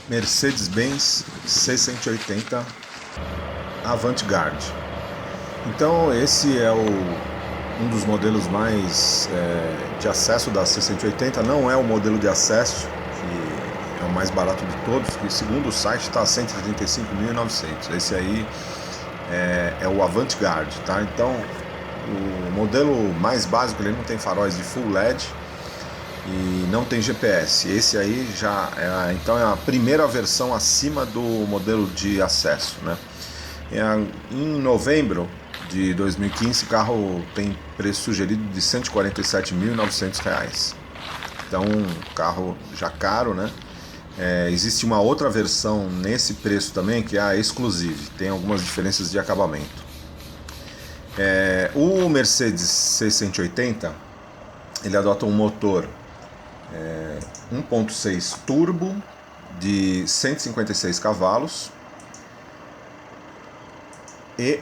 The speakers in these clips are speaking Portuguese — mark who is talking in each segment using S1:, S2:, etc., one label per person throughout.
S1: Mercedes-Benz C180 Avantgarde. Então esse é um dos modelos mais de acesso da C180. Não é o modelo de acesso, que é o mais barato de todos, que segundo o site está a 135.900. Esse aí é o Avantgarde, tá? Então o modelo mais básico, ele não tem faróis de Full LED e não tem GPS. Esse aí já então é a primeira versão acima do modelo de acesso, né? Em novembro de 2015, o carro tem preço sugerido de R$ 147.900. Então, carro já caro, né? Existe uma outra versão nesse preço também, que é a Exclusive. Tem algumas diferenças de acabamento. O Mercedes C180, ele adota um motor 1.6 turbo de 156 cavalos e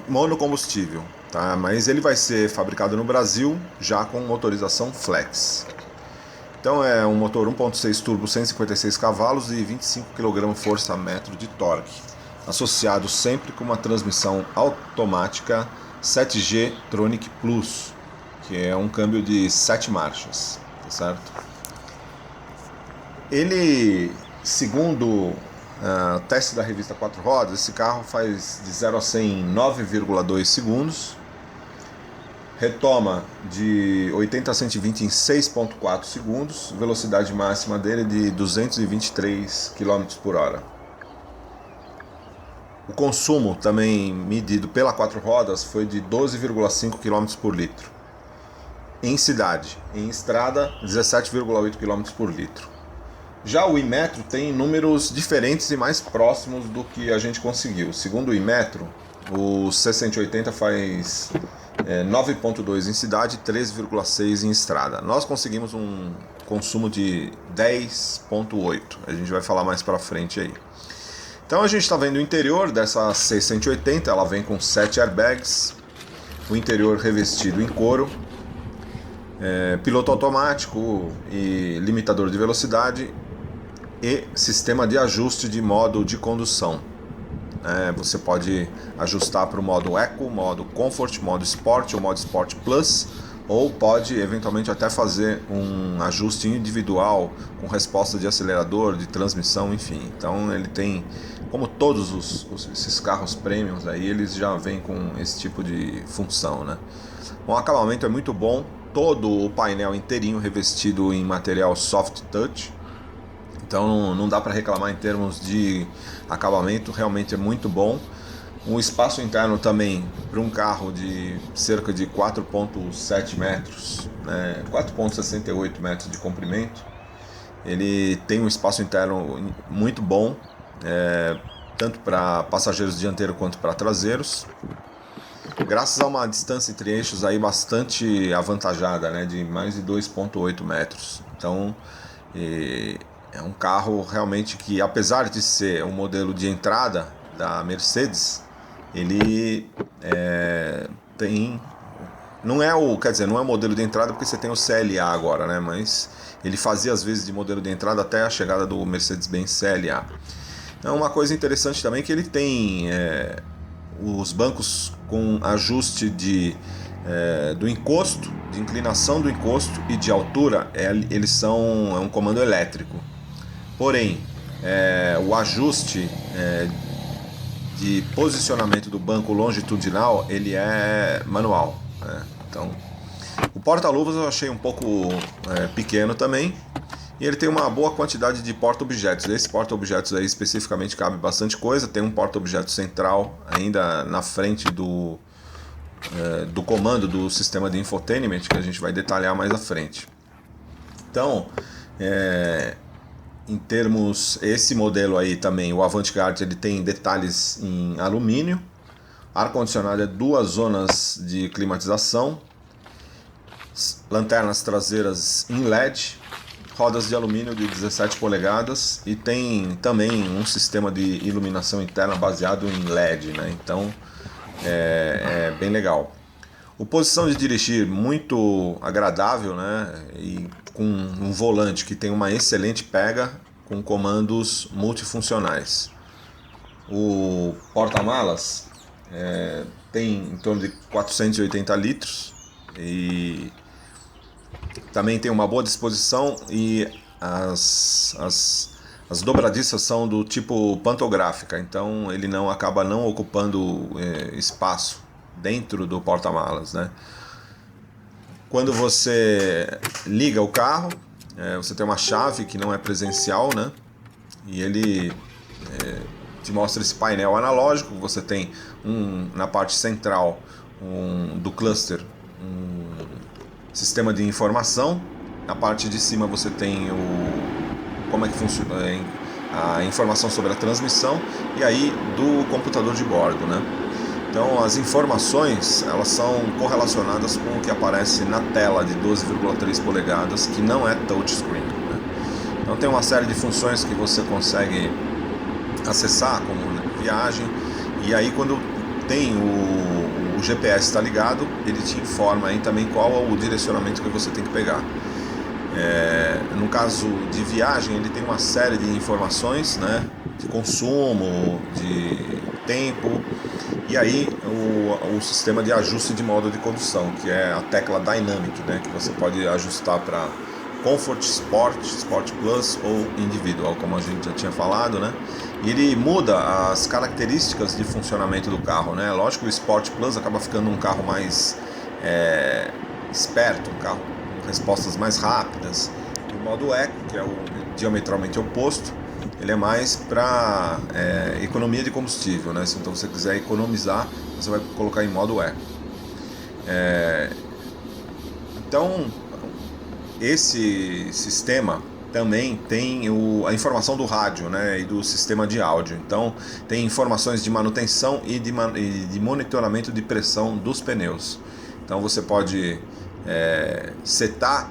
S1: monocombustível, tá? Mas ele vai ser fabricado no Brasil já com motorização flex. Então é um motor 1.6 turbo, 156 cavalos e 25 kgfm de torque, associado sempre com uma transmissão automática 7G Tronic Plus, que é um câmbio de 7 marchas, tá certo? Ele, segundo o teste da revista 4 Rodas, esse carro faz de 0 a 100 em 9,2 segundos, retoma de 80 a 120 em 6,4 segundos, velocidade máxima dele de 223 km por hora. O consumo, também medido pela 4 Rodas, foi de 12,5 km por litro. Em cidade, em estrada, 17,8 km por litro. Já o Imetro tem números diferentes e mais próximos do que a gente conseguiu. Segundo o Imetro, o C180 faz 9,2 em cidade e 13,6 em estrada. Nós conseguimos um consumo de 10,8. A gente vai falar mais para frente aí. Então a gente está vendo o interior dessa C180. Ela vem com 7 airbags, o interior revestido em couro, piloto automático e limitador de velocidade e sistema de ajuste de modo de condução. Você pode ajustar para o modo Eco, modo Comfort, modo Sport ou modo Sport Plus, ou pode eventualmente até fazer um ajuste individual com resposta de acelerador, de transmissão, enfim. Então ele tem, como todos esses carros premiums aí, eles já vêm com esse tipo de função, né? O acabamento é muito bom, todo o painel inteirinho revestido em material soft touch. Então não dá para reclamar em termos de acabamento, realmente é muito bom. Um espaço interno também para um carro de cerca de 4,7 metros, 4,68 metros de comprimento. Ele tem um espaço interno muito bom, tanto para passageiros dianteiros quanto para traseiros. Graças a uma distância entre eixos aí bastante avantajada, né, de mais de 2,8 metros. Então é um carro realmente que, apesar de ser um modelo de entrada da Mercedes, ele tem... Não é o modelo de entrada porque você tem o CLA agora, né? Mas ele fazia às vezes de modelo de entrada até a chegada do Mercedes-Benz CLA. Então, uma coisa interessante também é que ele tem os bancos com ajuste do encosto, de inclinação do encosto e de altura, eles são um comando elétrico. Porém, o ajuste de posicionamento do banco longitudinal, ele é manual, né? Então, o porta-luvas eu achei um pouco pequeno também, e ele tem uma boa quantidade de porta-objetos. Esse porta-objetos aí especificamente cabe bastante coisa. Tem um porta-objeto central ainda na frente do comando do sistema de infotainment, que a gente vai detalhar mais à frente. Então, em termos, esse modelo aí também, o Avantgarde, ele tem detalhes em alumínio, ar-condicionado é 2 zonas de climatização, lanternas traseiras em LED, rodas de alumínio de 17 polegadas e tem também um sistema de iluminação interna baseado em LED, né? Então é bem legal. A posição de dirigir muito agradável, né? E com um volante que tem uma excelente pega, com comandos multifuncionais. O porta-malas tem em torno de 480 litros e também tem uma boa disposição, e as dobradiças são do tipo pantográfica, então ele acaba não ocupando espaço dentro do porta-malas, né? Quando você liga o carro, você tem uma chave que não é presencial, né? E ele te mostra esse painel analógico. Você tem na parte central do cluster um sistema de informação. Na parte de cima você tem como é que funciona a informação sobre a transmissão, e aí do computador de bordo, né? Então as informações, elas são correlacionadas com o que aparece na tela de 12,3 polegadas, que não é touchscreen, né? Então tem uma série de funções que você consegue acessar, como viagem, e aí quando tem o GPS está ligado, ele te informa aí também qual é o direcionamento que você tem que pegar. No caso de viagem, ele tem uma série de informações, né, de consumo, de tempo, e aí o sistema de ajuste de modo de condução, que é a tecla Dynamic, né, que você pode ajustar para Comfort, Sport Plus ou Individual, como a gente já tinha falado, né? E ele muda as características de funcionamento do carro, né? Lógico que o Sport Plus acaba ficando um carro mais esperto, um carro com respostas mais rápidas. E o modo Eco, que é o diametralmente oposto, ele é mais para economia de combustível, né? Se então você quiser economizar, você vai colocar em modo Eco. Então, esse sistema também tem a informação do rádio, né, e do sistema de áudio. Então tem informações de manutenção e de monitoramento de pressão dos pneus. Então você pode setar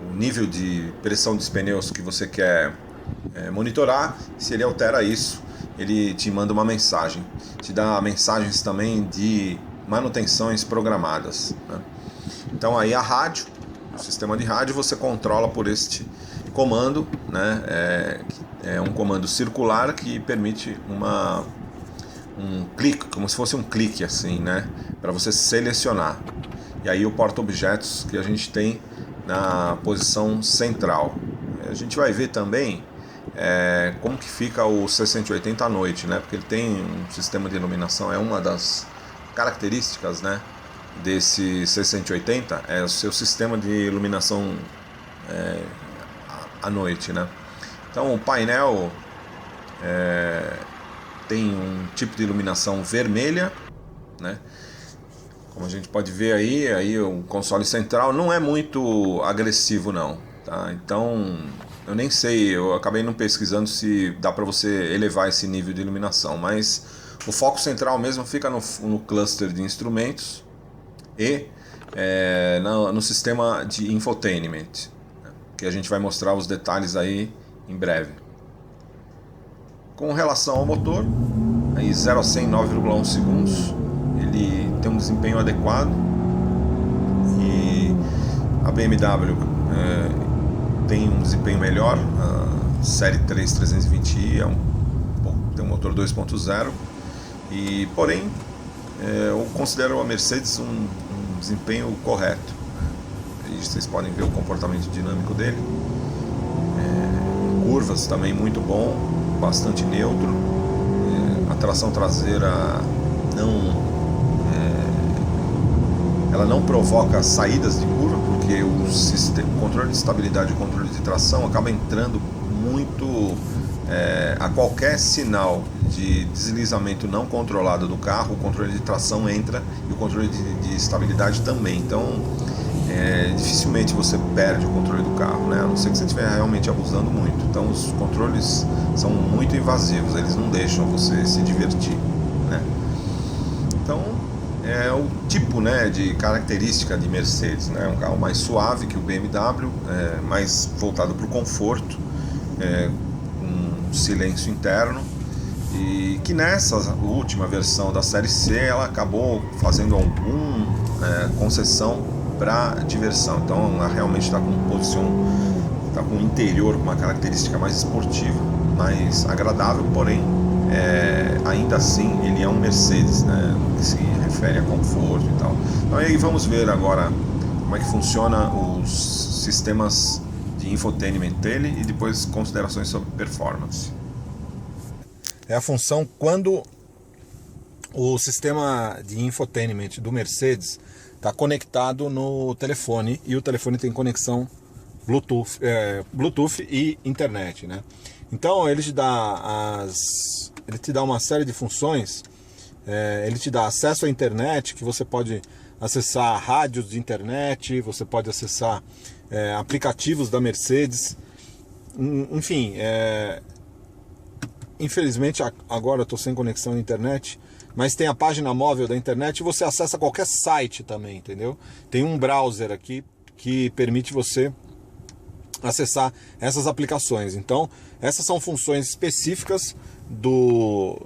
S1: o nível de pressão dos pneus que você quer monitorar. Se ele altera isso, ele te manda uma mensagem, te dá mensagens também de manutenções programadas, né? Então aí a rádio, o sistema de rádio, você controla por este comando, né? É um comando circular que permite um clique, como se fosse um clique assim, né? Para você selecionar. E aí o porta-objetos que a gente tem na posição central. A gente vai ver também como que fica o C180 à noite, né? Porque ele tem um sistema de iluminação, é uma das características, né, desse C180, é o seu sistema de iluminação à noite, né? Então o painel tem um tipo de iluminação vermelha, né? Como a gente pode ver aí o console central não é muito agressivo não, tá? Então eu nem sei, eu acabei não pesquisando se dá para você elevar esse nível de iluminação, mas o foco central mesmo fica no cluster de instrumentos e no sistema de infotainment, né, que a gente vai mostrar os detalhes aí em breve. Com relação ao motor, aí 0 a 100 em 9,1 segundos, ele tem um desempenho adequado, e a BMW tem um desempenho melhor. A série 3 320i tem um motor 2.0, e porém eu considero a Mercedes um desempenho correto. E vocês podem ver o comportamento dinâmico dele, curvas também muito bom, bastante neutro, a tração traseira ela não provoca saídas de curva, porque o controle de estabilidade e o controle de tração acaba entrando muito a qualquer sinal de deslizamento não controlado do carro. O controle de tração entra e o controle de estabilidade também. Então dificilmente você perde o controle do carro, né? A não ser que você estiver realmente abusando muito. Então os controles são muito invasivos, eles não deixam você se divertir, né? Então é o tipo, né, de característica de Mercedes, né? Um carro mais suave que o BMW, mais voltado para o conforto, com silêncio interno, e que nessa última versão da série C ela acabou fazendo alguma concessão para diversão. Então ela realmente está tá com um interior com uma característica mais esportiva, mais agradável, porém ainda assim ele é um Mercedes, né, que se refere a conforto e tal. Então aí vamos ver agora como é que funciona os sistemas de infotainment dele e depois considerações sobre performance. É a função quando o sistema de infotainment do Mercedes está conectado no telefone e o telefone tem conexão Bluetooth e internet, né? Então ele te dá uma série de funções. Ele te dá acesso à internet, que você pode acessar rádios de internet, você pode acessar aplicativos da Mercedes, enfim. Infelizmente agora eu estou sem conexão à internet, mas tem a página móvel da internet e você acessa qualquer site também, entendeu? Tem um browser aqui que permite você acessar essas aplicações. Então essas são funções específicas do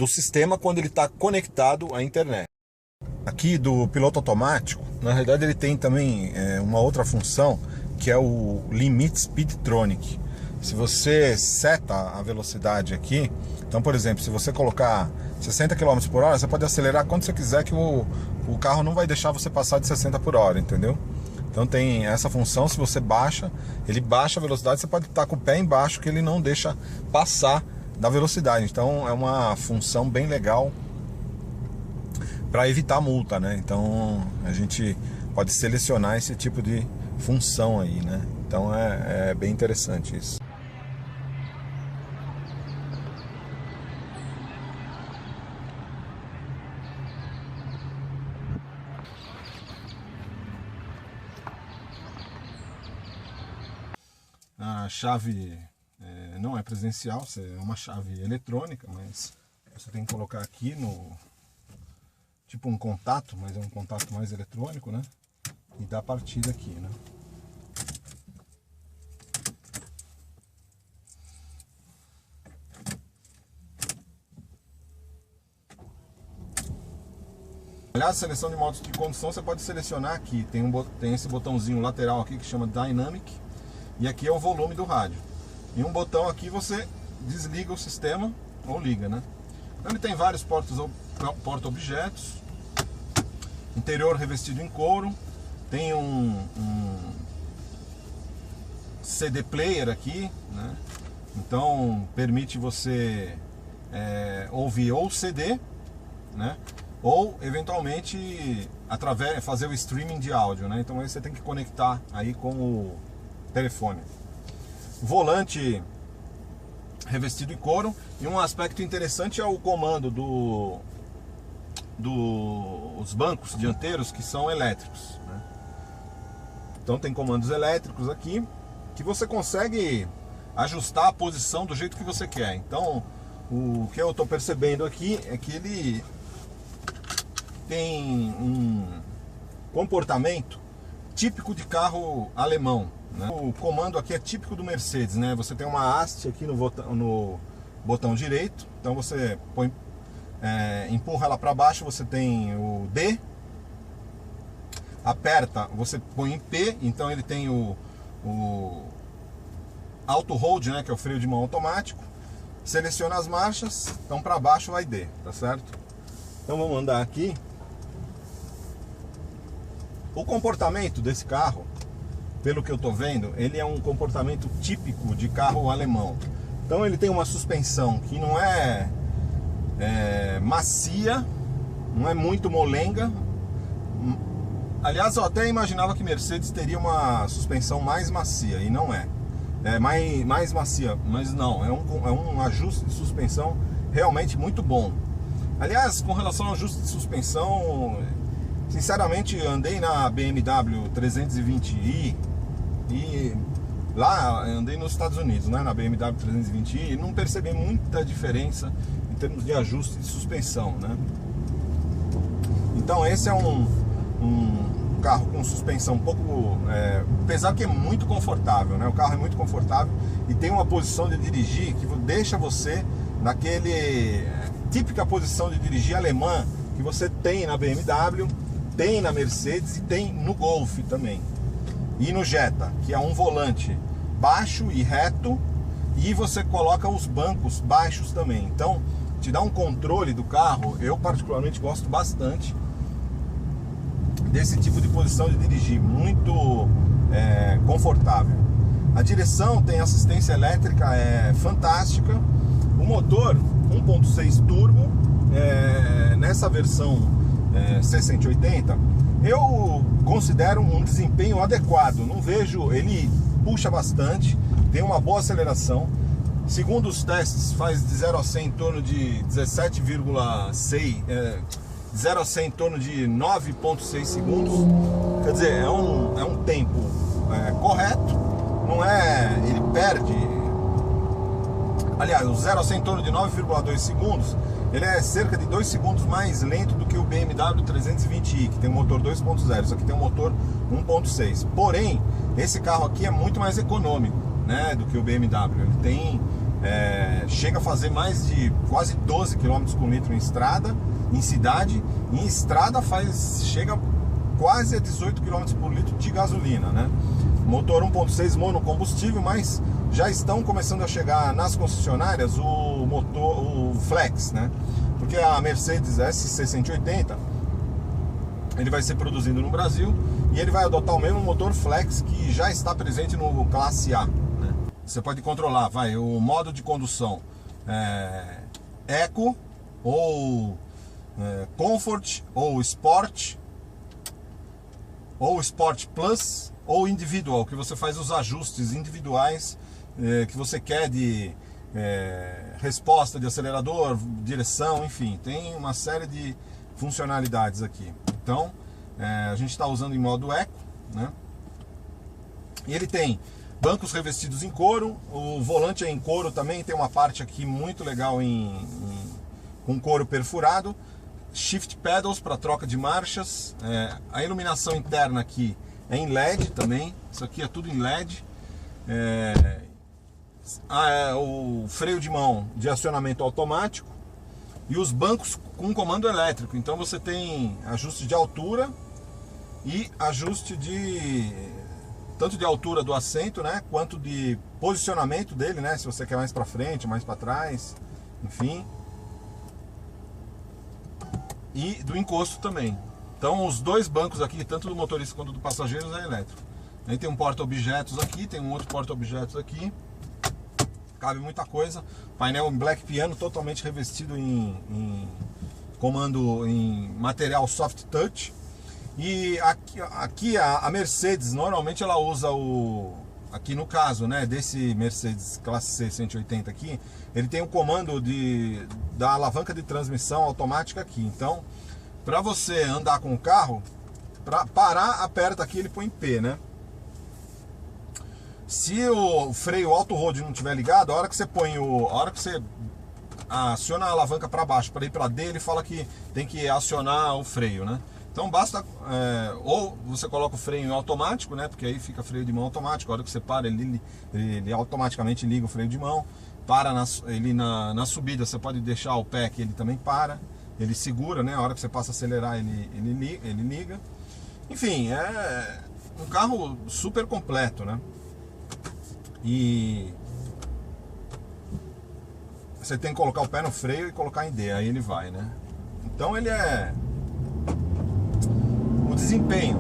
S1: sistema quando ele está conectado à internet. Aqui do piloto automático, na realidade ele tem também uma outra função, que é o Limit Speedtronic. Se você seta a velocidade aqui, então por exemplo, se você colocar 60 km por hora, você pode acelerar quando você quiser, que o carro não vai deixar você passar de 60 por hora, entendeu? Então tem essa função. Se você baixa, ele baixa a velocidade, você pode estar com o pé embaixo, que ele não deixa passar da velocidade. Então é uma função bem legal para evitar multa, né? Então a gente pode selecionar esse tipo de função aí, né? Então é bem interessante isso. A chave não é presencial, é uma chave eletrônica, mas você tem que colocar aqui no tipo um contato, mas é um contato mais eletrônico, né? E dá partida aqui, né? Aliás, seleção de modos de condução você pode selecionar aqui. Tem esse botãozinho lateral aqui que chama Dynamic, e aqui é o volume do rádio. E um botão aqui você desliga o sistema ou liga, né? Então ele tem vários porta-objetos, interior revestido em couro, tem um CD player aqui, né? Então permite você ouvir ou CD, né? Ou eventualmente fazer o streaming de áudio, né? Então aí você tem que conectar aí com o telefone. Volante revestido em couro, e um aspecto interessante é o comando dos bancos dianteiros, que são elétricos, né? Então tem comandos elétricos aqui que você consegue ajustar a posição do jeito que você quer. Então o que eu estou percebendo aqui é que ele tem um comportamento típico de carro alemão, né? O comando aqui é típico do Mercedes, né? Você tem uma haste aqui no botão direito, então você empurra ela para baixo, você tem o D, aperta, você põe em P, então ele tem o auto hold, né? Que é o freio de mão automático. Seleciona as marchas, então para baixo vai D, tá certo? Então vamos andar aqui. O comportamento desse carro, pelo que eu estou vendo, ele é um comportamento típico de carro alemão. Então ele tem uma suspensão que não é macia, não é muito molenga. Aliás, eu até imaginava que Mercedes teria uma suspensão mais macia, e não é. Mais macia, mas não, é um ajuste de suspensão realmente muito bom. Aliás, com relação ao ajuste de suspensão, sinceramente, andei na BMW 320i e lá andei nos Estados Unidos, né, na BMW 320i, e não percebi muita diferença em termos de ajuste de suspensão, né? Então esse é um carro com suspensão um pouco, apesar que é muito confortável, né? O carro é muito confortável e tem uma posição de dirigir que deixa você naquele típica posição de dirigir alemã que você tem na BMW, tem na Mercedes e tem no Golf também.
S2: e no Jetta, que é um volante baixo e reto, e você coloca os bancos baixos também. Então, te dá um controle do carro. Eu particularmente gosto bastante desse tipo de posição de dirigir, muito confortável. A direção tem assistência elétrica, fantástica. O motor 1.6 turbo, nessa versão C180, eu considero um desempenho adequado. Não vejo, ele puxa bastante, tem uma boa aceleração. Segundo os testes, faz de 0 a 100 em torno de 17,6, 0 a 100 em torno de 9,6 segundos. Quer dizer, é um tempo correto, não é, ele perde, aliás, o 0 a 100 em torno de 9,2 segundos, ele é cerca de 2 segundos mais lento do que o BMW 320i, que tem um motor 2.0, isso aqui tem um motor 1.6. Porém, esse carro aqui é muito mais econômico, né, do que o BMW. Ele tem, chega a fazer mais de quase 12 km por litro em estrada, em cidade. Em estrada chega quase a 18 km por litro de gasolina, né? Motor 1.6 monocombustível, mas já estão começando a chegar nas concessionárias o Flex, né? Porque a Mercedes SC180, ele vai ser produzido no Brasil e ele vai adotar o mesmo motor Flex que já está presente no Classe A, né? Você pode controlar, o modo de condução Eco, ou Comfort, ou Sport Plus, ou Individual, que você faz os ajustes individuais que você quer de resposta de acelerador, direção, enfim, tem uma série de funcionalidades aqui. Então, a gente está usando em modo Eco, né? E ele tem bancos revestidos em couro, o volante é em couro também, tem uma parte aqui muito legal com couro perfurado, shift pedals para troca de marchas, a iluminação interna aqui é em LED também, isso aqui é tudo em LED, o freio de mão de acionamento automático e os bancos com comando elétrico. Então você tem ajuste de altura e ajuste tanto de altura do assento, né, quanto de posicionamento dele, né, se você quer mais para frente, mais para trás, enfim, e do encosto também. Então os dois bancos aqui, tanto do motorista quanto do passageiro, é elétrico. Aí tem um porta-objetos aqui, tem um outro porta-objetos aqui, cabe muita coisa. Painel em black piano, totalmente revestido em comando em material soft touch. E aqui a Mercedes, normalmente ela usa aqui no caso, né, desse Mercedes Classe C 180 aqui, ele tem o comando da alavanca de transmissão automática aqui. Então, para você andar com o carro, para parar, aperta aqui, ele põe em P, né? Se o freio auto-hold não estiver ligado, a hora que você aciona a alavanca para baixo para ir para D, ele fala que tem que acionar o freio, né? Então basta, ou você coloca o freio em automático, né? Porque aí fica freio de mão automático. A hora que você para, ele automaticamente liga o freio de mão. Para na subida, você pode deixar o pé que ele também para. Ele segura, né? A hora que você passa a acelerar, ele liga. Enfim, é um carro super completo, né? E você tem que colocar o pé no freio e colocar em D, aí ele vai, né? Então ele o desempenho,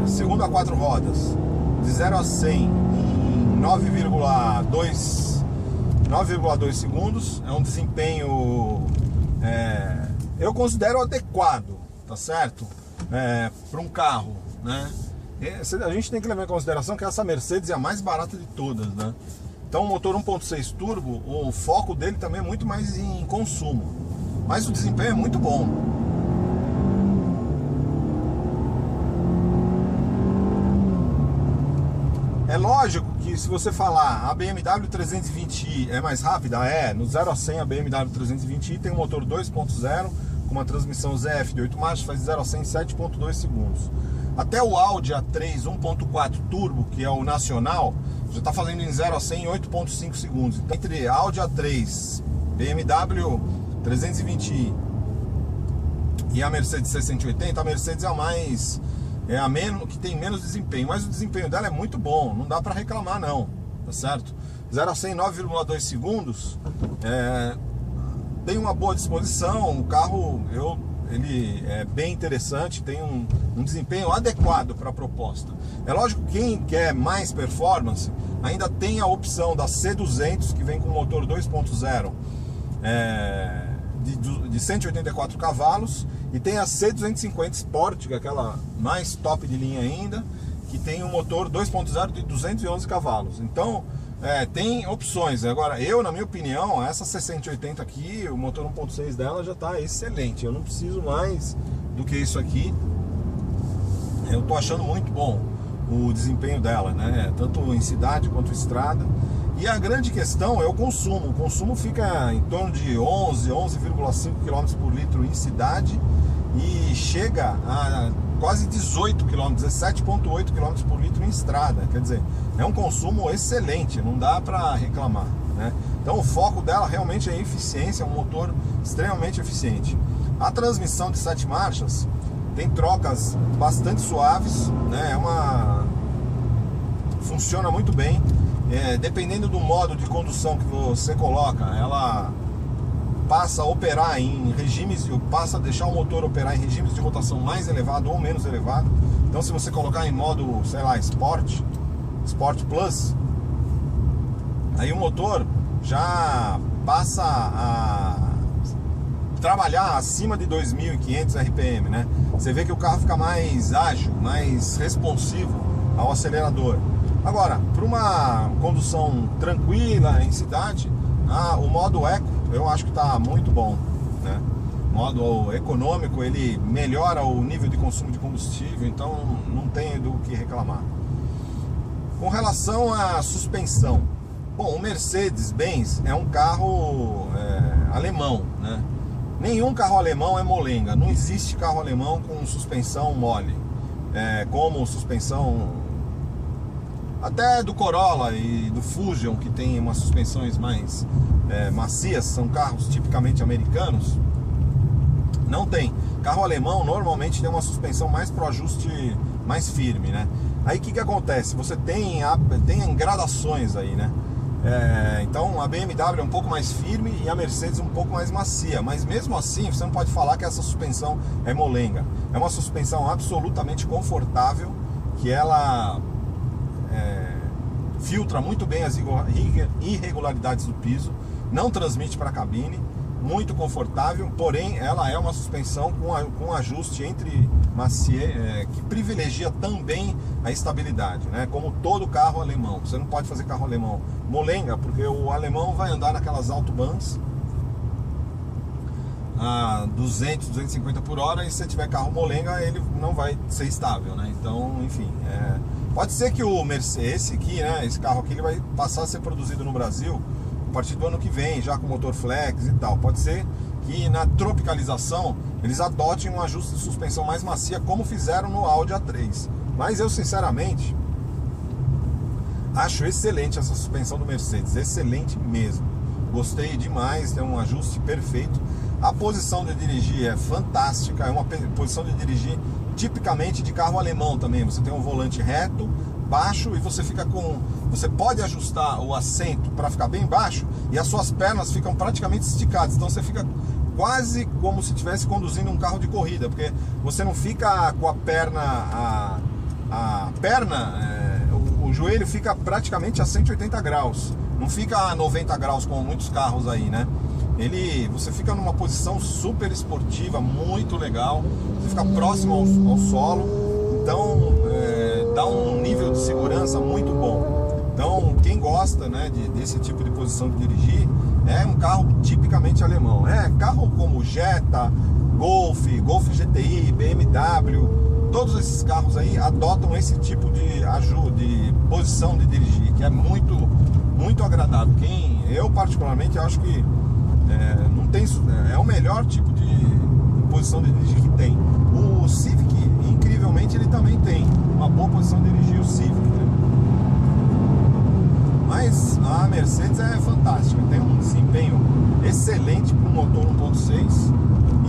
S2: segundo a 4 rodas, de 0 a 100 em 9,2 segundos, é um desempenho, eu considero adequado, tá certo? Para um carro, né? A gente tem que levar em consideração que essa Mercedes é a mais barata de todas, né? Então o motor 1.6 turbo, o foco dele também é muito mais em consumo, mas o desempenho é muito bom. É lógico que se você falar a BMW 320i é mais rápida, no 0 a 100 a BMW 320i tem um motor 2.0 com uma transmissão ZF de 8 marchas, faz de 0 a 100 em 7.2 segundos. Até o Audi A3 1.4 turbo, que é o nacional, já está fazendo em 0 a 100 em 8.5 segundos. Então, entre Audi A3, BMW 320i e a Mercedes C180, a Mercedes é a mais que tem menos desempenho, mas o desempenho dela é muito bom, não dá para reclamar não, tá certo? 0 a 100 em 9,2 segundos, tem uma boa disposição, o carro ele é bem interessante, tem um desempenho adequado para a proposta. É lógico que quem quer mais performance ainda tem a opção da C200, que vem com motor 2.0 de 184 cavalos, e tem a C250 Sport, que é aquela mais top de linha ainda, que tem um motor 2.0 de 211 cavalos. Então tem opções. Agora, na minha opinião, essa 680 aqui, o motor 1.6 dela já está excelente. Eu não preciso mais do que isso aqui. Eu tô achando muito bom o desempenho dela, né? Tanto em cidade quanto em estrada. E a grande questão é o consumo. O consumo fica em torno de 11,5 km por litro em cidade e chega a quase 18 km, 17,8 km por litro em estrada. Quer dizer, é um consumo excelente, não dá para reclamar, né? Então o foco dela realmente é a eficiência, é um motor extremamente eficiente. A transmissão de 7 marchas tem trocas bastante suaves, né? Funciona muito bem. Dependendo do modo de condução que você coloca, ela passa a operar em regimes, passa a deixar o motor operar em regimes de rotação mais elevado ou menos elevado. Então se você colocar em modo, sei lá, Sport Plus, aí o motor já passa a trabalhar acima de 2.500 RPM, né? Você vê que o carro fica mais ágil, mais responsivo ao acelerador. Agora, para uma condução tranquila em cidade, o modo Eco eu acho que está muito bom, né? O modo econômico, ele melhora o nível de consumo de combustível, então não tem do que reclamar. Com relação à suspensão, bom, o Mercedes-Benz é um carro alemão, né? Nenhum carro alemão é molenga, não existe carro alemão com suspensão mole, como suspensão até do Corolla e do Fusion, que tem umas suspensões mais macias, são carros tipicamente americanos. Não tem. Carro alemão normalmente tem uma suspensão mais pro ajuste, mais firme, né? Aí o que acontece? Você tem gradações aí, né? Então a BMW é um pouco mais firme e a Mercedes um pouco mais macia, mas mesmo assim você não pode falar que essa suspensão é molenga. É uma suspensão absolutamente confortável, que ela filtra muito bem as irregularidades do piso, não transmite para a cabine, muito confortável, porém ela é uma suspensão com ajuste entre macia, que privilegia também a estabilidade, né? Como todo carro alemão. Você não pode fazer carro alemão molenga, porque o alemão vai andar naquelas autobahns a 200, 250 por hora, e se tiver carro molenga ele não vai ser estável, né? Então, enfim, pode ser que o Mercedes aqui, né, esse carro aqui, ele vai passar a ser produzido no Brasil a partir do ano que vem, já com motor flex e tal. Pode ser que na tropicalização eles adotem um ajuste de suspensão mais macia, como fizeram no Audi A3. Mas eu sinceramente acho excelente essa suspensão do Mercedes, excelente mesmo. Gostei demais, tem um ajuste perfeito. A posição de dirigir é fantástica, é uma posição de dirigir tipicamente de carro alemão também. Você tem um volante reto, baixo, e você pode ajustar o assento para ficar bem baixo, e as suas pernas ficam praticamente esticadas. Então você fica quase como se estivesse conduzindo um carro de corrida, porque você não fica com a perna, o joelho fica praticamente a 180 graus, não fica a 90 graus como muitos carros aí, né? Você fica numa posição super esportiva, muito legal, você fica próximo ao solo, então dá um nível de segurança muito bom. Então quem gosta, né, desse tipo de posição de dirigir, é um carro tipicamente alemão. Carro como Jetta, Golf GTI, BMW, todos esses carros aí adotam esse tipo de posição de dirigir, que é muito, muito agradável. Eu particularmente acho que não tem, é o melhor tipo de posição de dirigir que tem. O Civic, incrivelmente, ele também tem uma boa posição de dirigir, o Civic, né? Mas a Mercedes é fantástica, tem um desempenho excelente para um motor 1.6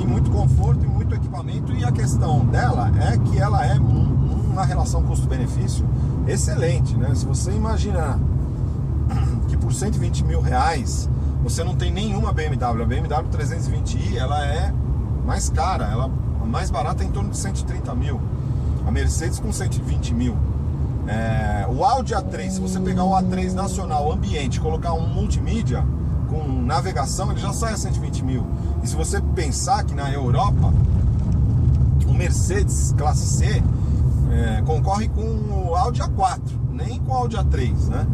S2: e muito conforto e muito equipamento. E a questão dela é que ela é um uma relação custo-benefício excelente, né? Se você imaginar que por 120 mil reais você não tem nenhuma BMW, a BMW 320i ela é mais cara, a mais barata é em torno de 130 mil, a Mercedes com 120 mil. O Audi A3, se você pegar o A3 nacional ambiente e colocar um multimídia com navegação, ele já sai a 120 mil. E se você pensar que na Europa o Mercedes classe C concorre com o Audi A4, nem com o Audi A3, né?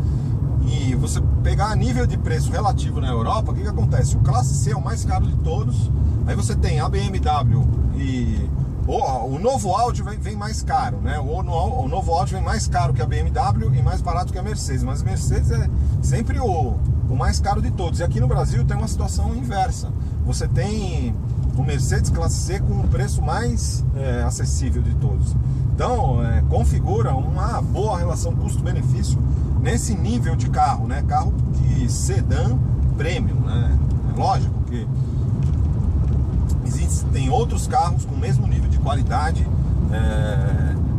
S2: E você pegar a nível de preço relativo na Europa, o que acontece? O classe C é o mais caro de todos, aí você tem a BMW e o novo Audi vem mais caro, né? O novo Audi vem mais caro que a BMW e mais barato que a Mercedes, mas a Mercedes é sempre o mais caro de todos. E aqui no Brasil tem uma situação inversa. Você tem o Mercedes classe C com o preço mais acessível de todos. Então, configura uma boa relação custo-benefício nesse nível de carro, né? Carro de sedã premium, né? É lógico que tem outros carros com o mesmo nível de qualidade,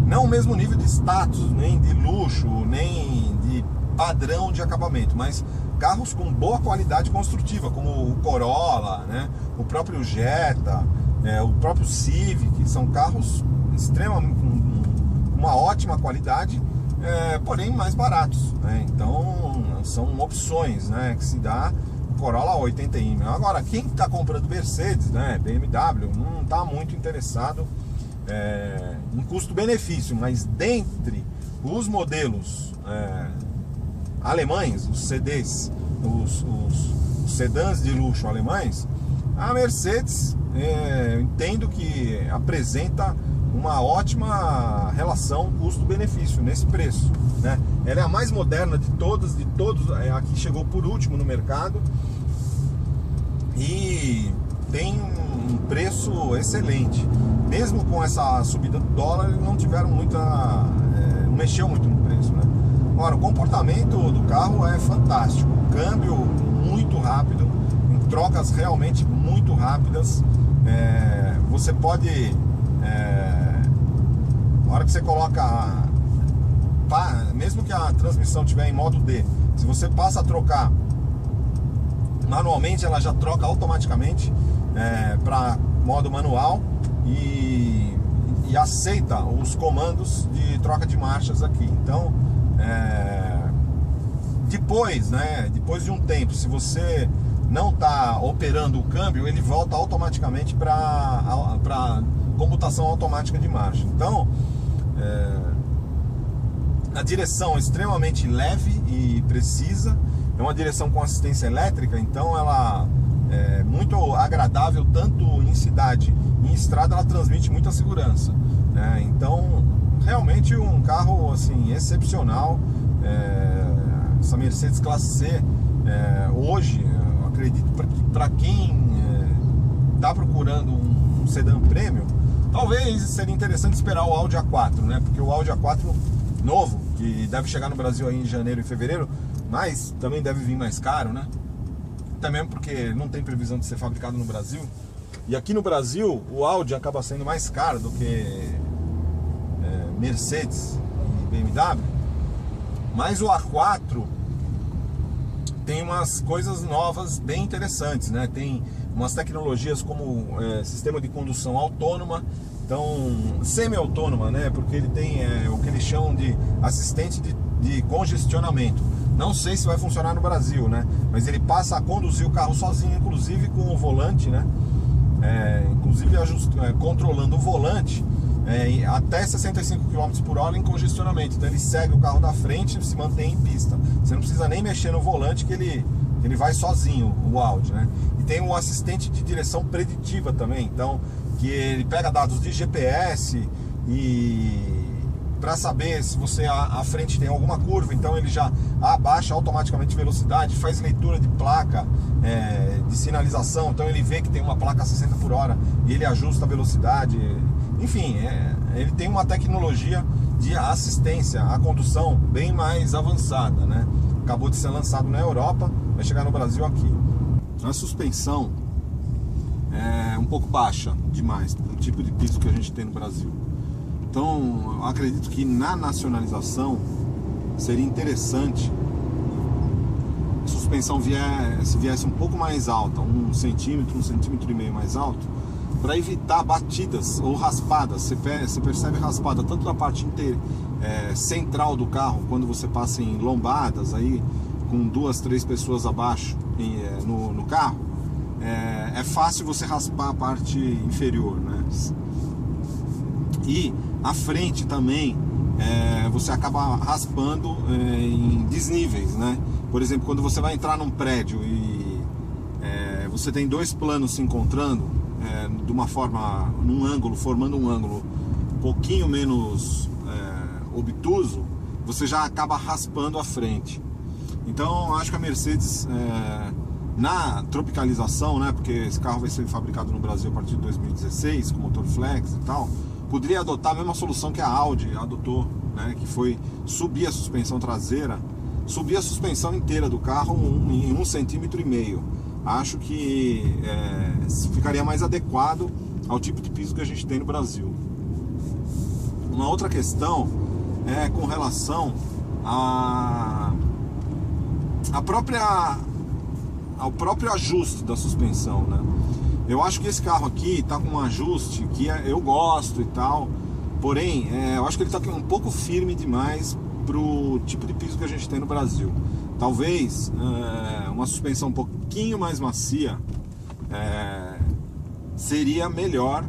S2: não o mesmo nível de status, nem de luxo, nem de padrão de acabamento, mas carros com boa qualidade construtiva, como o Corolla, né? O próprio Jetta, o próprio Civic, são carros extremamente com uma ótima qualidade, porém mais baratos, né? Então são opções, né, que se dá. Corolla 80i. Agora, quem está comprando Mercedes, né, BMW, não está muito interessado em custo-benefício, mas dentre os modelos alemães, os CDs, os sedãs de luxo alemães, a Mercedes eu entendo que apresenta uma ótima relação custo-benefício nesse preço, né? Ela é a mais moderna de todos, a que chegou por último no mercado e tem um preço excelente. Mesmo com essa subida do dólar, eles não tiveram não mexeu muito no preço, né? Agora, o comportamento do carro é fantástico, câmbio muito rápido, em trocas realmente muito rápidas. Você pode, na hora que você coloca, mesmo que a transmissão estiver em modo D, se você passa a trocar manualmente, ela já troca automaticamente para modo manual e aceita os comandos de troca de marchas aqui. Então, depois de um tempo, se você não está operando o câmbio, ele volta automaticamente para computação automática de marcha. Então, a direção é extremamente leve e precisa, é uma direção com assistência elétrica, então ela é muito agradável tanto em cidade e em estrada, ela transmite muita segurança, né? Então, realmente um carro assim excepcional. Essa Mercedes classe C hoje, eu acredito que para quem está procurando um sedã premium, talvez seria interessante esperar o Audi A4, né? Porque o Audi A4 novo, que deve chegar no Brasil aí em janeiro e fevereiro, mas também deve vir mais caro, né? Até mesmo porque não tem previsão de ser fabricado no Brasil. E aqui no Brasil o Audi acaba sendo mais caro do que Mercedes e BMW. Mas o A4 tem umas coisas novas bem interessantes, né? Tem umas tecnologias como sistema de condução autônoma, então semi-autônoma, né? Porque ele tem o que eles chamam de assistente de congestionamento. Não sei se vai funcionar no Brasil, né? Mas ele passa a conduzir o carro sozinho, inclusive com o volante, né? Inclusive controlando o volante até 65 km por hora em congestionamento. Então ele segue o carro da frente e se mantém em pista. Você não precisa nem mexer no volante, que ele vai sozinho, o Audi, né? E tem o assistente de direção preditiva também, então que ele pega dados de GPS e para saber se você à frente tem alguma curva, então ele já abaixa automaticamente a velocidade, faz leitura de placa, de sinalização, então ele vê que tem uma placa a 60 por hora e ele ajusta a velocidade. Enfim, ele tem uma tecnologia de assistência à condução bem mais avançada, né? Acabou de ser lançado na Europa, vai chegar no Brasil aqui. A suspensão é um pouco baixa demais, do tipo de piso que a gente tem no Brasil. Então eu acredito que na nacionalização seria interessante a suspensão se viesse um pouco mais alta, 1 centímetro, 1,5 centímetros mais alto, para evitar batidas ou raspadas. Você percebe raspada tanto da parte central do carro, quando você passa em lombadas aí com 2, 3 pessoas abaixo no carro, é fácil você raspar a parte inferior, né? E a frente também você acaba raspando em desníveis, né? Por exemplo, quando você vai entrar num prédio e você tem 2 planos se encontrando de uma forma, num ângulo, formando um ângulo um pouquinho menos obtuso, você já acaba raspando a frente. Então acho que a Mercedes, na tropicalização, né, porque esse carro vai ser fabricado no Brasil a partir de 2016 com motor flex e tal, poderia adotar a mesma solução que a Audi adotou, né, que foi subir a suspensão traseira, subir a suspensão inteira do carro em 1,5 centímetros. Acho que ficaria mais adequado ao tipo de piso que a gente tem no Brasil. Uma outra questão é com relação ao próprio ajuste da suspensão, né? Eu acho que esse carro aqui está com um ajuste que eu gosto e tal, porém eu acho que ele está um pouco firme demais pro tipo de piso que a gente tem no Brasil. Talvez uma suspensão um pouquinho mais macia seria melhor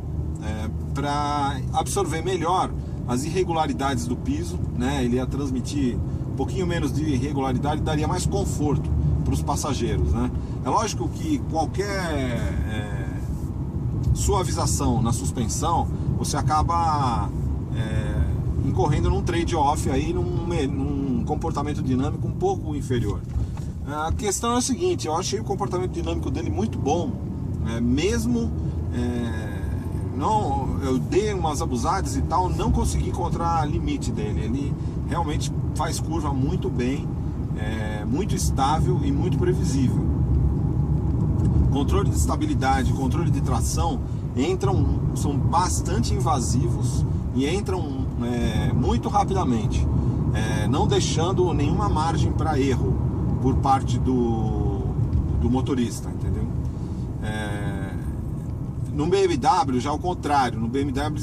S2: para absorver melhor as irregularidades do piso, né? Ele ia transmitir um pouquinho menos de irregularidade, daria mais conforto para os passageiros, né? É lógico que qualquer suavização na suspensão, você acaba incorrendo num trade-off aí, num comportamento dinâmico um pouco inferior. A questão é a seguinte: eu achei o comportamento dinâmico dele muito bom, mesmo eu dei umas abusadas e tal, não consegui encontrar limite dele. Ele realmente faz curva muito bem, muito estável e muito previsível. Controle de estabilidade, controle de tração são bastante invasivos e entram muito rapidamente, não deixando nenhuma margem para erro por parte do motorista, entendeu? No BMW já ao contrário, no BMW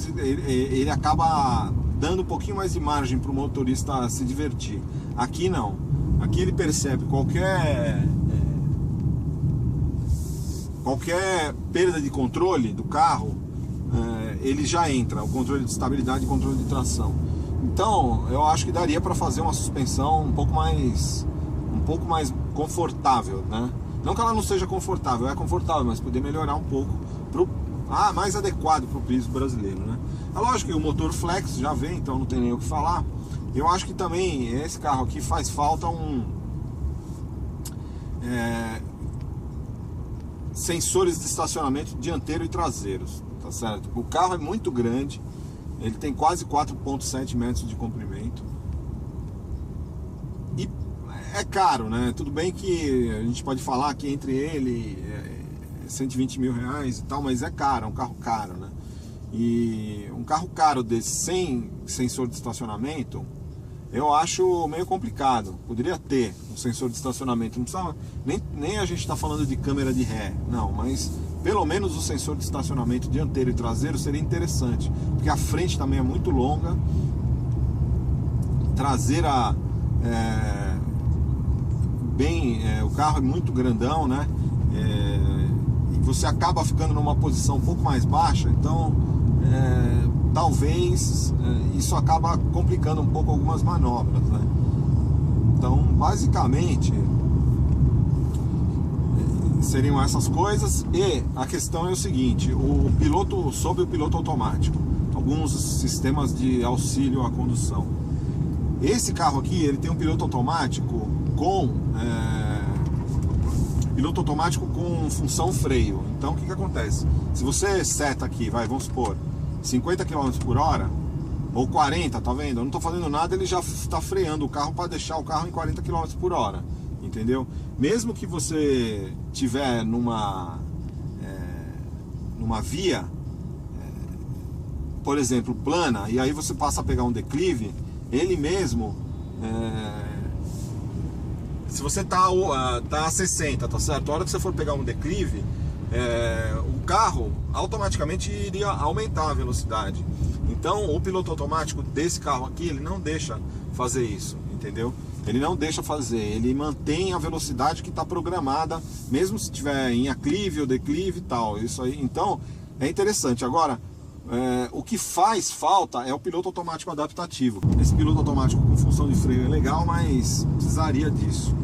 S2: ele acaba dando um pouquinho mais de margem para o motorista se divertir. Aqui não, aqui ele percebe qualquer perda de controle do carro, ele já entra, o controle de estabilidade e controle de tração. Então eu acho que daria para fazer uma suspensão um pouco mais confortável, né? Não que ela não seja confortável, é confortável, mas poder melhorar um pouco mais adequado para o piso brasileiro, né? É lógico que o motor flex já vem, então não tem nem o que falar. Eu acho que também esse carro aqui faz falta sensores de estacionamento dianteiro e traseiros, tá certo? O carro é muito grande, ele tem quase 4,7 metros de comprimento e é caro, né? Tudo bem que a gente pode falar que entre ele 120 mil reais e tal, mas é caro, é um carro caro, né? E um carro caro desse sem sensor de estacionamento, eu acho meio complicado. Poderia ter um sensor de estacionamento, não precisava, nem a gente está falando de câmera de ré, não, mas pelo menos o sensor de estacionamento dianteiro e traseiro seria interessante, porque a frente também é muito longa, traseira o carro é muito grandão, né? E você acaba ficando numa posição um pouco mais baixa, então talvez isso acaba complicando um pouco algumas manobras, né? Então basicamente seriam essas coisas. E a questão é o seguinte: sobre o piloto automático, alguns sistemas de auxílio à condução. Esse carro aqui, ele tem um piloto automático com função freio. Então o que acontece? Se você seta aqui, vamos supor 50 km por hora ou 40, tá vendo? Eu não tô fazendo nada, ele já está freando o carro para deixar o carro em 40 km por hora, entendeu? Mesmo que você tiver numa via por exemplo, plana, e aí você passa a pegar um declive, ele mesmo, se você tá a 60, tá certo? A hora que você for pegar um declive, o carro automaticamente iria aumentar a velocidade. Então o piloto automático desse carro aqui, ele não deixa fazer isso, entendeu? Ele não deixa fazer, ele mantém a velocidade que está programada, mesmo se tiver em aclive ou declive e tal. Isso aí, então é interessante. Agora, o que faz falta é o piloto automático adaptativo. Esse piloto automático com função de freio é legal, mas precisaria disso,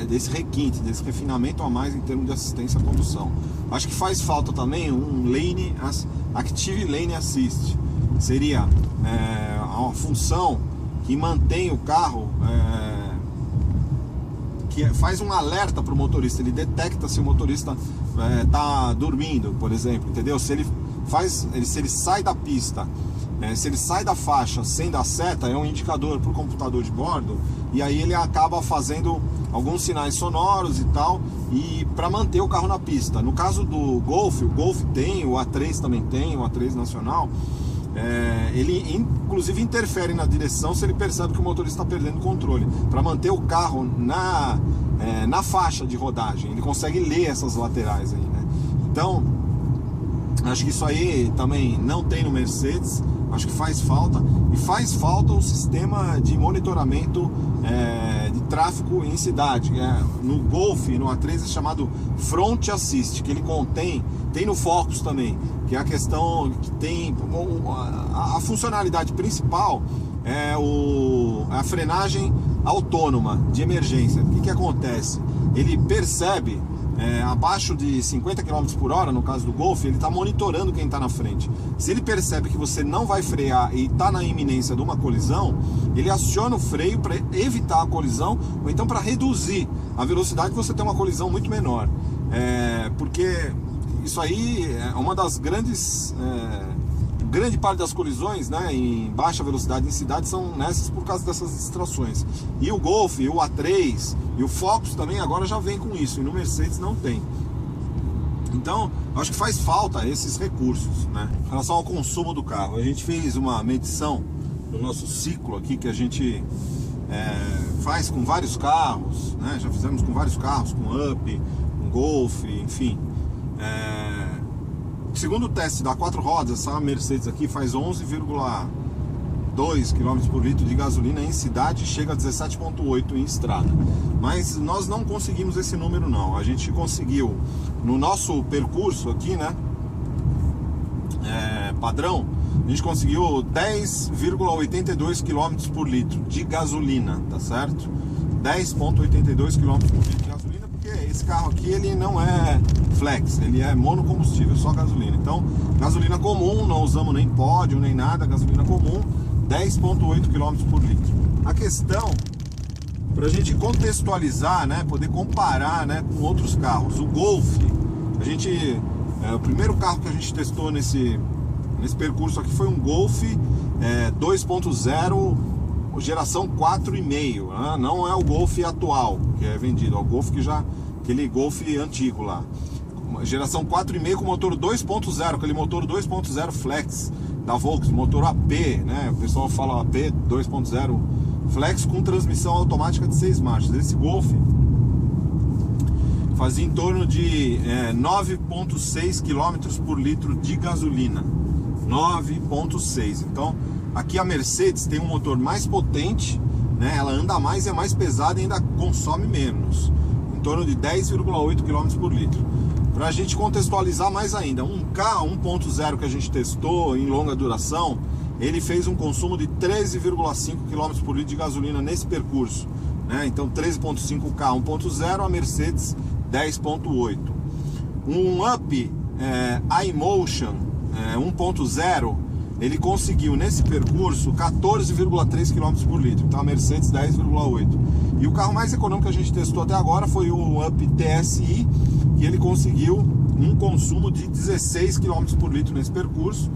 S2: desse requinte, desse refinamento a mais em termos de assistência à condução. Acho que faz falta também um Active Lane Assist. Seria uma função que mantém o carro, que faz um alerta para o motorista. Ele detecta se o motorista está dormindo, por exemplo, entendeu? Se ele sai da pista, se ele sai da faixa sem dar seta, é um indicador para o computador de bordo, e aí ele acaba fazendo alguns sinais sonoros e tal, e para manter o carro na pista. No caso do Golf, o Golf tem, o A3 também tem, o A3 nacional, ele inclusive interfere na direção se ele percebe que o motorista está perdendo controle, para manter o carro na faixa de rodagem. Ele consegue ler essas laterais aí, né? Então acho que isso aí também não tem no Mercedes. Acho que faz falta, e faz falta o sistema de monitoramento de tráfego em cidade. No Golf, no A3 é chamado Front Assist, que ele tem no Focus também, que é a questão que tem a funcionalidade principal é a frenagem autônoma de emergência. O que acontece? Ele percebe abaixo de 50 km por hora, no caso do Golf, ele está monitorando quem está na frente. Se ele percebe que você não vai frear e está na iminência de uma colisão, ele aciona o freio para evitar a colisão, ou então para reduzir a velocidade e você ter uma colisão muito menor. Porque isso aí é uma das grande parte das colisões, né, em baixa velocidade em cidade são nessas por causa dessas distrações. E o Golf, e o A3 e o Focus também agora já vem com isso, e no Mercedes não tem. Então acho que faz falta esses recursos, né? Em relação ao consumo do carro, a gente fez uma medição no nosso ciclo aqui que a gente faz com vários carros, né? Já fizemos com vários carros, com Up, com Golf, enfim. Segundo o teste da 4 rodas, essa Mercedes aqui faz 11,2 km por litro de gasolina em cidade e chega a 17,8 em estrada. Mas nós não conseguimos esse número não. A gente conseguiu, no nosso percurso aqui, né, padrão, a gente conseguiu 10,82 km por litro de gasolina, tá certo? 10,82 km por litro de gasolina, porque esse carro aqui ele não é flex, ele é monocombustível, só gasolina. Então, gasolina comum, não usamos nem pódio, nem nada, gasolina comum, 10,8 km por litro. A questão, para a gente contextualizar, né, poder comparar, né, com outros carros, o Golf, o primeiro carro que a gente testou nesse percurso aqui foi um Golf 2.0 geração 4,5, né? Não é o Golf atual que é vendido, é o Golf aquele Golf antigo lá, geração 4,5 com motor 2.0, aquele motor 2.0 flex da Volkswagen, motor AP, né? O pessoal fala AP 2.0 flex com transmissão automática de 6 marchas. Esse Golf fazia em torno de 9,6 km por litro de gasolina, 9,6. Então aqui a Mercedes tem um motor mais potente, né? Ela anda mais, é mais pesada e ainda consome menos, em torno de 10,8 km por litro. Para a gente contextualizar mais ainda, um carro 1.0 que a gente testou em longa duração, ele fez um consumo de 13,5 km por litro de gasolina nesse percurso, né? Então 13,5 K 1.0, a Mercedes 10,8. Um Up iMotion 1.0, ele conseguiu nesse percurso 14,3 km por litro, então a Mercedes 10,8. E o carro mais econômico que a gente testou até agora foi o Up TSI, que ele conseguiu um consumo de 16 km por litro nesse percurso.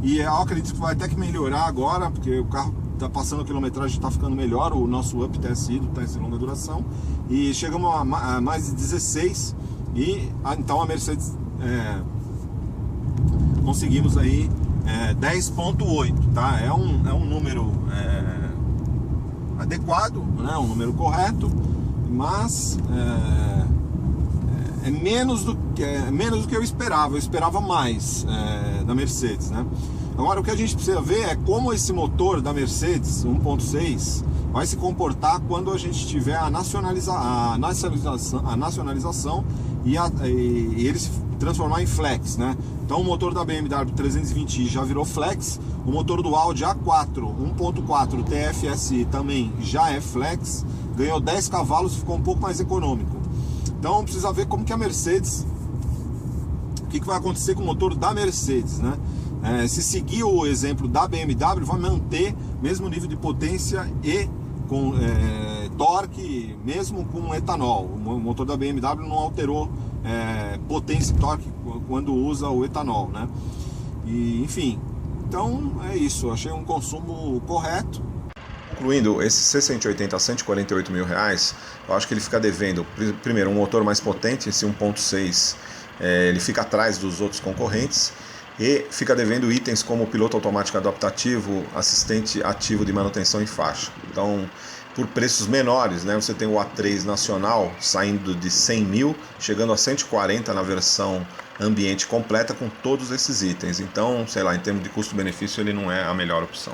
S2: E eu acredito que vai até que melhorar agora, porque o carro está passando a quilometragem, está ficando melhor, o nosso Up TSI, do teste de longa duração. E chegamos a mais de 16, e então a Mercedes conseguimos aí 10.8, tá? É um número adequado, né? Um número correto, mas é menos do que eu esperava. Eu esperava mais da Mercedes, né? Agora, o que a gente precisa ver é como esse motor da Mercedes 1.6 vai se comportar quando a gente tiver a nacionalização e ele se transformar em flex, né? Então o motor da BMW 320i já virou flex, o motor do Audi A4 1.4 TFSI também já é flex, ganhou 10 cavalos e ficou um pouco mais econômico. Então precisa ver como que a Mercedes, o que vai acontecer com o motor da Mercedes, né? Se seguir o exemplo da BMW, vai manter o mesmo nível de potência e com torque, mesmo com etanol. O motor da BMW não alterou potência e torque quando usa o etanol, né? E, enfim, então é isso. Achei um consumo correto.
S1: Concluindo, esse C180 a 148 mil reais, eu acho que ele fica devendo, primeiro, um motor mais potente, esse 1.6, ele fica atrás dos outros concorrentes, e fica devendo itens como piloto automático adaptativo, assistente ativo de manutenção em faixa. Então, por preços menores, né, você tem o A3 nacional saindo de 100 mil, chegando a 140 na versão ambiente completa com todos esses itens. Então, sei lá, em termos de custo-benefício, ele não é a melhor opção.